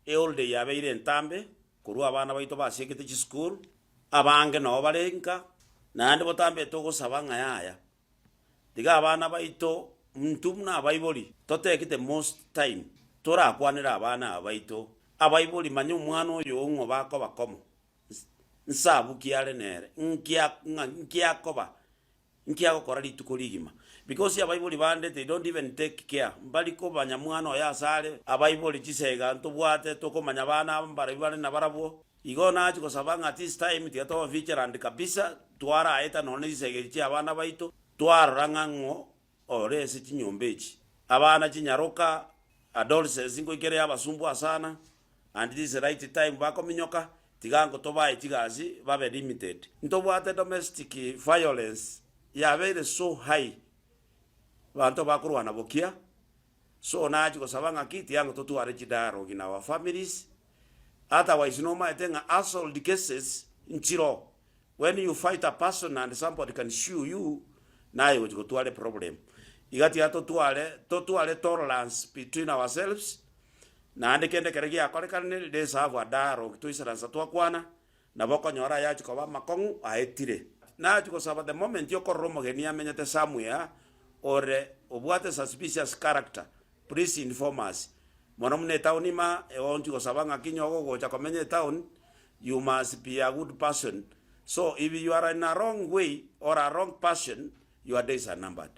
eolde yabeire entambe kurwa abana baito basiekete chisukuru abange no barenka nande botambe togosaba ng'ayaya tiga abana baito mtumna abaiboli totekete most time torakwanera abana abaito abaiboli manya omwana oyo ong'o bako bakomo nsabu kiare nere nkiakoba nkiagokora rituko rigima because abaiboli bande they don't even take care mbaliko banyamwana oya asare abaiboli chisega ntobwate tokomanya bana mbare bane na barabo igona achi kosabanga this time tiato vigilant kabisa twara aeta none isegeri abana baito twarang'ang'o orese chinyombechi abana chinyaroka adolescents ngoikere abasumbwa sana and this is the right time bakominyoka tigango tobaye tigazi babe limited ntobwate domestic violence yabeire so high bantu bakurwana bokia so nachi kosabanga kiti yango totuare chidaro in our families otherwise no matter assault cases nchiro when you fight a person and somebody can shoot you nayo which go to a problem igati ato totuale tolerance between ourselves na andikende keregi akorekane de savu adaro tuisaransa twakwana na boko nyora yachi ko makongu aetire na chuko saba the moment yo koromo genia menyete somewhere or obwate suspicious character please inform us monomne taunima e onti ko sabanga kinyogo go cha komenye town you must be a good person so if you are in a wrong way or a wrong person your days are numbered.